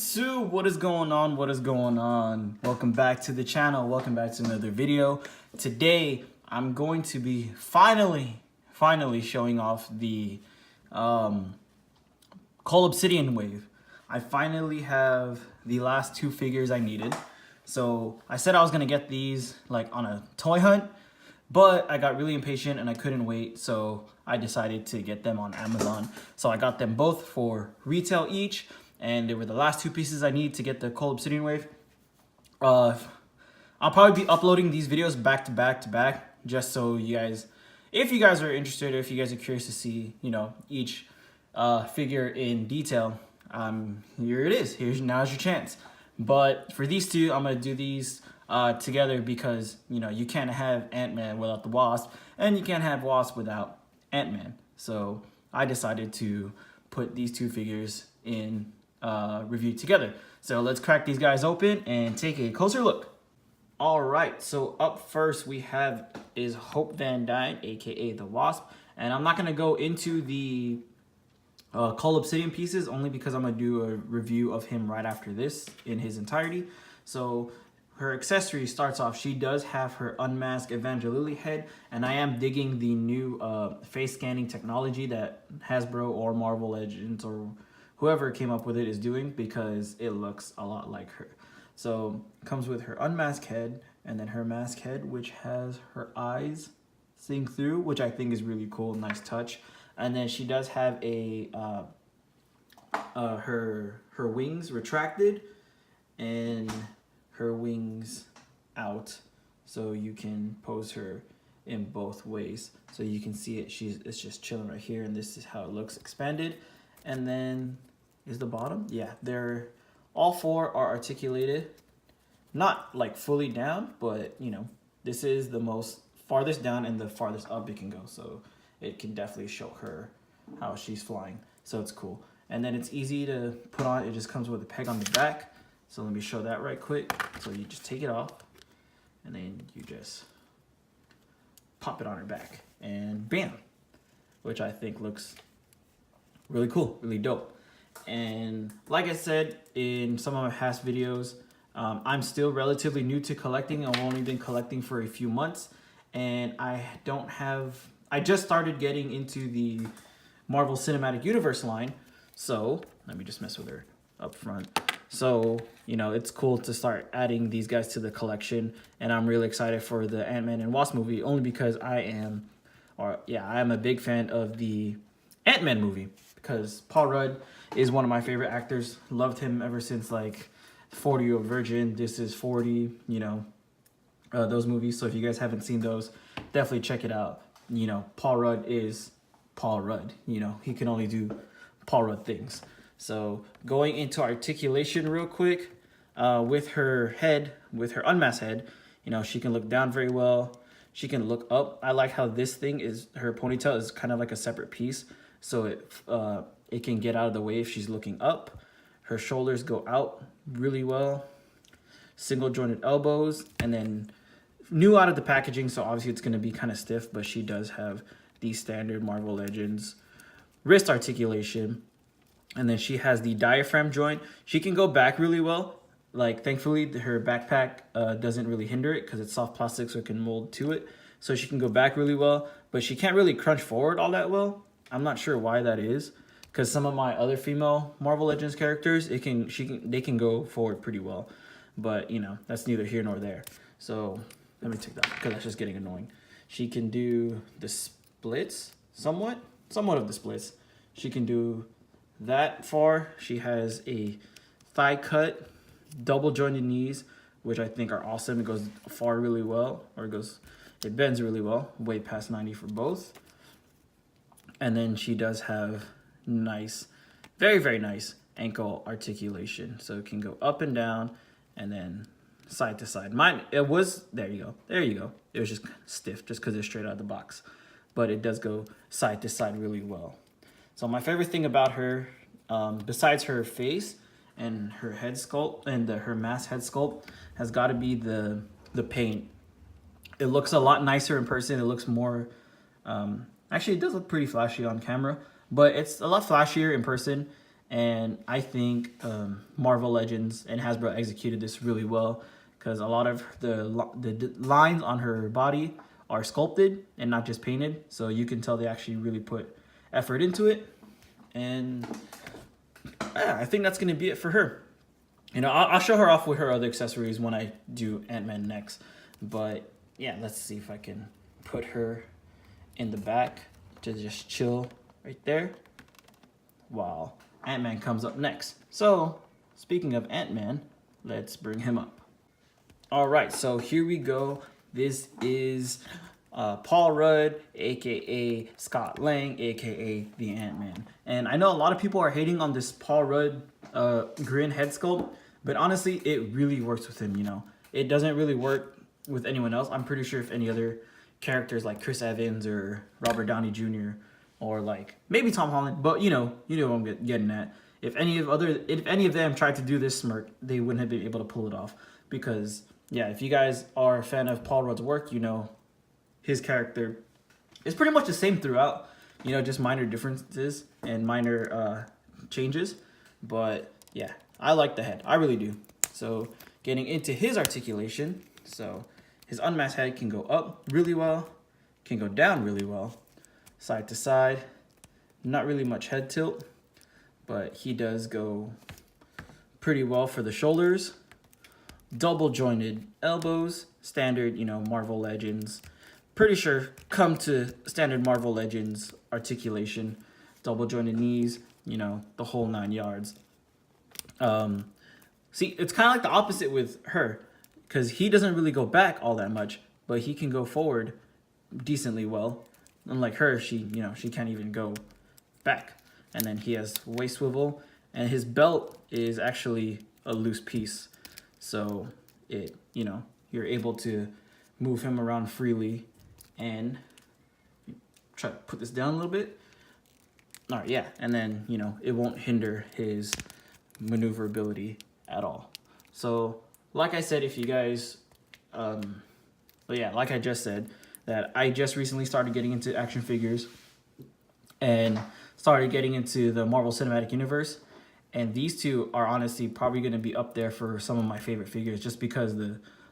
YouTube, what is going on? What is going on? Welcome back to the channel. Welcome back to another video. Today, I'm going to be finally showing off the Cull Obsidian wave. I finally have the last two figures I needed. So I said I was gonna get these like on a toy hunt, but I got really impatient and I couldn't wait, so I decided to get them on Amazon. So I got them both for retail each, and they were the last two pieces I need to get the Cull Obsidian wave. I'll probably be uploading these videos back to back, just so you guys, if you guys are interested, or if you guys are curious to see, you know, each figure in detail, here it is. Now's your chance. But for these two, I'm gonna do these together because, you know, you can't have Antman without the Wasp, and you can't have Wasp without Antman. So I decided to put these two figures in review together. So let's crack these guys open and take a closer look. All right, so up first we have is Hope Van Dyne, aka the Wasp, and I'm not gonna go into the Cull Obsidian pieces only because I'm gonna do a review of him right after this in his entirety. So her accessory starts off, she does have her unmasked Evangeline head, and I am digging the new face scanning technology that Hasbro or Marvel Legends or whoever came up with it is doing, because it looks a lot like her. So it comes with her unmasked head and then her masked head, which has her eyes seeing through, which I think is really cool, nice touch. And then she does have a her wings retracted and her wings out, so you can pose her in both ways. So you can see it, it's just chilling right here, and this is how it looks expanded. And then is the bottom, yeah, they're all four are articulated, not like fully down, but you know, this is the most farthest down and the farthest up it can go, so it can definitely show her how she's flying. So it's cool. And then it's easy to put on. It just comes with a peg on the back. So let me show that right quick. So you just take it off and then you just pop it on her back and bam, which I think looks really cool, really dope. And like I said in some of my past videos, I'm still relatively new to collecting. I've only been collecting for a few months, and I just started getting into the Marvel Cinematic Universe line. So let me just mess with her up front. So, you know, it's cool to start adding these guys to the collection, and I'm really excited for the Ant-Man and Wasp movie, only because I am a big fan of the Ant-Man movie, because Paul Rudd is one of my favorite actors. Loved him ever since like 40 Year Old Virgin, This Is 40, you know, those movies. So if you guys haven't seen those, definitely check it out. You know, Paul Rudd is Paul Rudd. You know, he can only do Paul Rudd things. So going into articulation real quick, with her head, with her unmasked head, you know, she can look down very well. She can look up. I like how this thing is, her ponytail is kind of like a separate piece, so it can get out of the way if she's looking up. Her shoulders go out really well. Single jointed elbows, and then new out of the packaging, so obviously it's going to be kind of stiff, but she does have the standard Marvel Legends wrist articulation. And then she has the diaphragm joint. She can go back really well. Like, thankfully, her backpack doesn't really hinder it because it's soft plastic, so it can mold to it. So she can go back really well, but she can't really crunch forward all that well. I'm not sure why that is, because some of my other female Marvel Legends characters, they can go forward pretty well. But, you know, that's neither here nor there. So let me take that, because that's just getting annoying. She can do the splits, somewhat of the splits. She can do that far. She has a thigh cut, double jointed knees, which I think are awesome. It goes far really well, or it bends really well, way past 90 for both. And then she does have nice, very, very nice ankle articulation. So it can go up and down and then side to side. Mine, it was, there you go. It was just stiff just because it's straight out of the box. But it does go side to side really well. So my favorite thing about her, besides her face and her head sculpt and her mask head sculpt, has got to be the paint. It looks a lot nicer in person. It looks more, actually it does look pretty flashy on camera, but it's a lot flashier in person. And I think Marvel Legends and Hasbro executed this really well, because a lot of the lines on her body are sculpted and not just painted. So you can tell they actually really put effort into it. And yeah, I think that's going to be it for her. You know, I'll show her off with her other accessories when I do Ant-Man next. But yeah, let's see if I can put her in the back to just chill right there while Ant-Man comes up next. So, speaking of Ant-Man, let's bring him up. All right, so here we go. This is Paul Rudd, aka Scott Lang, aka the Ant-Man. And I know a lot of people are hating on this Paul Rudd grin head sculpt, but honestly, it really works with him, you know. It doesn't really work with anyone else. I'm pretty sure if any other characters like Chris Evans or Robert Downey Jr. or like maybe Tom Holland, but you know what I'm getting at. If any of them tried to do this smirk, they wouldn't have been able to pull it off. Because yeah, if you guys are a fan of Paul Rudd's work, you know his character is pretty much the same throughout. You know, just minor differences and minor changes. But yeah, I like the head. I really do. So getting into his articulation, so his unmasked head can go up really well, can go down really well, side to side. Not really much head tilt, but he does go pretty well for the shoulders. Double jointed elbows, standard, you know, Marvel Legends. Pretty sure come to standard Marvel Legends articulation. Double jointed knees, you know, the whole 9 yards. See, it's kind of like the opposite with her, because he doesn't really go back all that much, but he can go forward decently well. Unlike her, she can't even go back. And then he has waist swivel, and his belt is actually a loose piece. So it, you know, you're able to move him around freely. And try to put this down a little bit. All right, yeah, and then, you know, it won't hinder his maneuverability at all. So like I said, if you guys, like I just said, that I just recently started getting into action figures and started getting into the Marvel Cinematic Universe. And these two are honestly probably going to be up there for some of my favorite figures, just because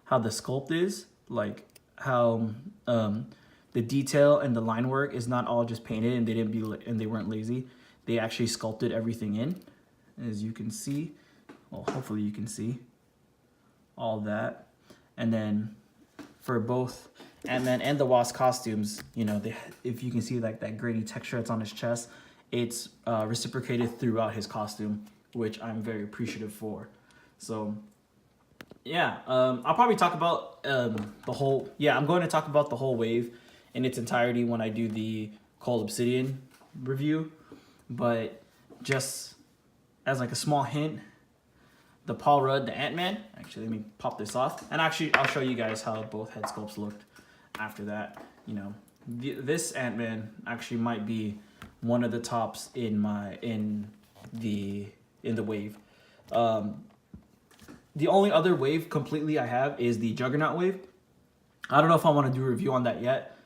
how the sculpt is, like how the detail and the line work is not all just painted, and they weren't lazy. They actually sculpted everything in, as you can see. Well, hopefully you can see all that. And then for both Ant-Man and the Wasp costumes, you know, if you can see like that gritty texture that's on his chest, it's reciprocated throughout his costume, which I'm very appreciative for. So yeah, I'll probably talk about I'm going to talk about the whole wave in its entirety when I do the Cull Obsidian review. But just as like a small hint, the Paul Rudd, the Ant-Man, actually let me pop this off, and actually I'll show you guys how both head sculpts looked after that. You know, this Ant-Man actually might be one of the tops in the wave. The only other wave completely I have is the Juggernaut wave. I don't know if I want to do a review on that yet,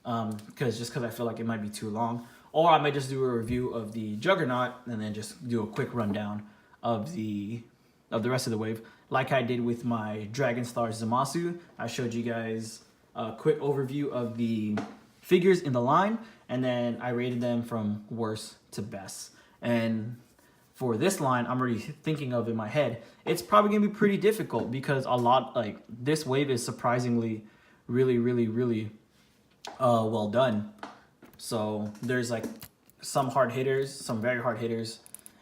because I feel like it might be too long. Or I might just do a review of the Juggernaut and then just do a quick rundown of the rest of the wave, like I did with my Dragon Star Zamasu. I showed you guys a quick overview of the figures in the line, and then I rated them from worst to best. And for this line, I'm already thinking of in my head, it's probably gonna be pretty difficult, because this wave is surprisingly really, really, really well done. So there's like some hard hitters, some very hard hitters,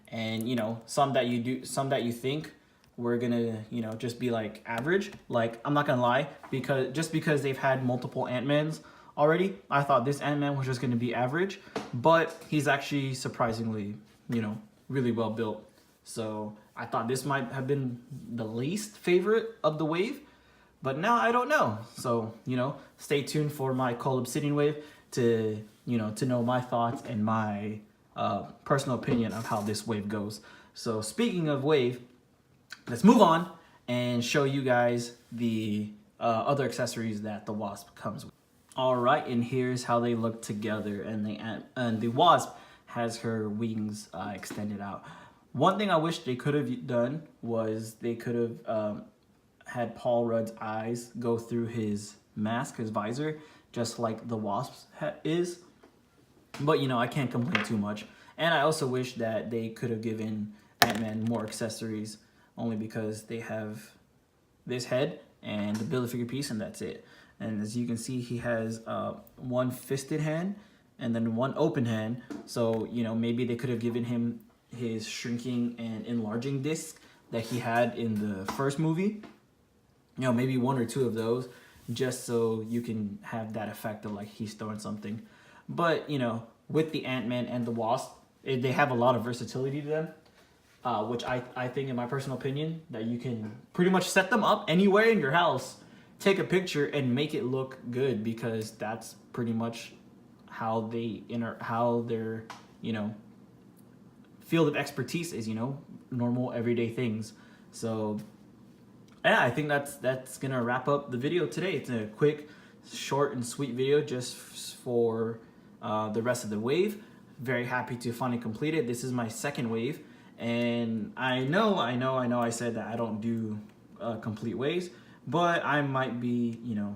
and you know, some that you think we're gonna, you know, just be like average. Like, I'm not gonna lie, because they've had multiple Ant-Mans already, I thought this Ant-Man was just gonna be average, but he's actually surprisingly, you know, really well built. So I thought this might have been the least favorite of the wave, but now I don't know. So, you know, stay tuned for my Cull Obsidian wave to know my thoughts and my personal opinion of how this wave goes. So speaking of wave, let's move on and show you guys the other accessories that the Wasp comes with. All right, and here's how they look together. And the Wasp has her wings extended out. One thing I wish they could have done was they could have had Paul Rudd's eyes go through his mask, his visor, just like the Wasp's is. But, you know, I can't complain too much. And I also wish that they could have given Ant-Man more accessories, only because they have this head and the Build-A-Figure piece, and that's it. And as you can see, he has one fisted hand and then one open hand. So, you know, maybe they could have given him his shrinking and enlarging disc that he had in the first movie. You know, maybe one or two of those, just so you can have that effect of like he's throwing something. But, you know, with the Ant-Man and the Wasp, they have a lot of versatility to them, which I think, in my personal opinion, that you can pretty much set them up anywhere in your house, take a picture, and make it look good, because that's pretty much how their, you know, field of expertise is, you know, normal everyday things. So yeah, I think that's gonna wrap up the video today. It's a quick, short, and sweet video just for the rest of the wave. Very happy to finally complete it. This is my second wave, and I know I said that I don't do complete waves, but I might be, you know,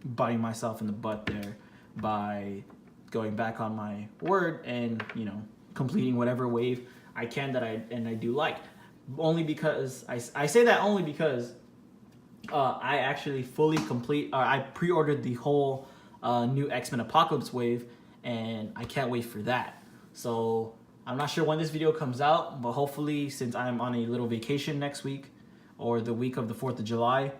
biting myself in the butt there by going back on my word and, you know, completing whatever wave I can that I do like. Only because I say that only because I actually fully I pre-ordered the whole new X-Men Apocalypse wave, and I can't wait for that. So I'm not sure when this video comes out, but hopefully, since I'm on a little vacation next week or the week of the 4th of July,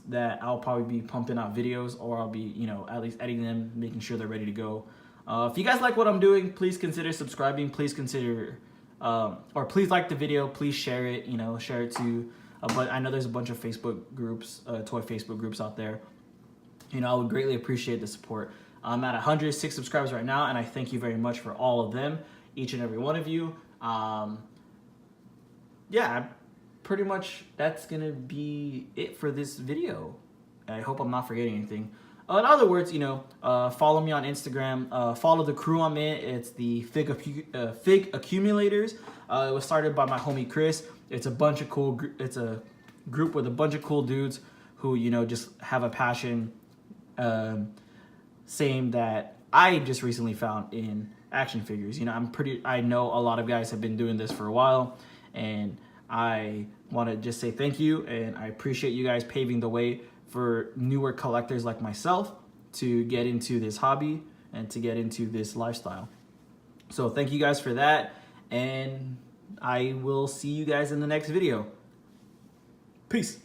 that I'll probably be pumping out videos, or I'll be, you know, at least editing them, making sure they're ready to go. If you guys like what I'm doing, please consider subscribing. Please consider, or please like the video. Please share it. You know, share it to. But I know there's a bunch of Facebook groups, toy Facebook groups out there. You know, I would greatly appreciate the support. I'm at 106 subscribers right now, and I thank you very much for all of them, each and every one of you. Yeah, pretty much that's gonna be it for this video. I hope I'm not forgetting anything. In other words, you know, follow me on Instagram. Follow the crew I'm in. It's the Fig Accumulators. It was started by my homie Chris. It's a bunch of cool. It's a group with a bunch of cool dudes who, you know, just have a passion, same that I just recently found in action figures. You know, I know a lot of guys have been doing this for a while, and I want to just say thank you, and I appreciate you guys paving the way for newer collectors like myself to get into this hobby and to get into this lifestyle. So thank you guys for that, and I will see you guys in the next video. Peace.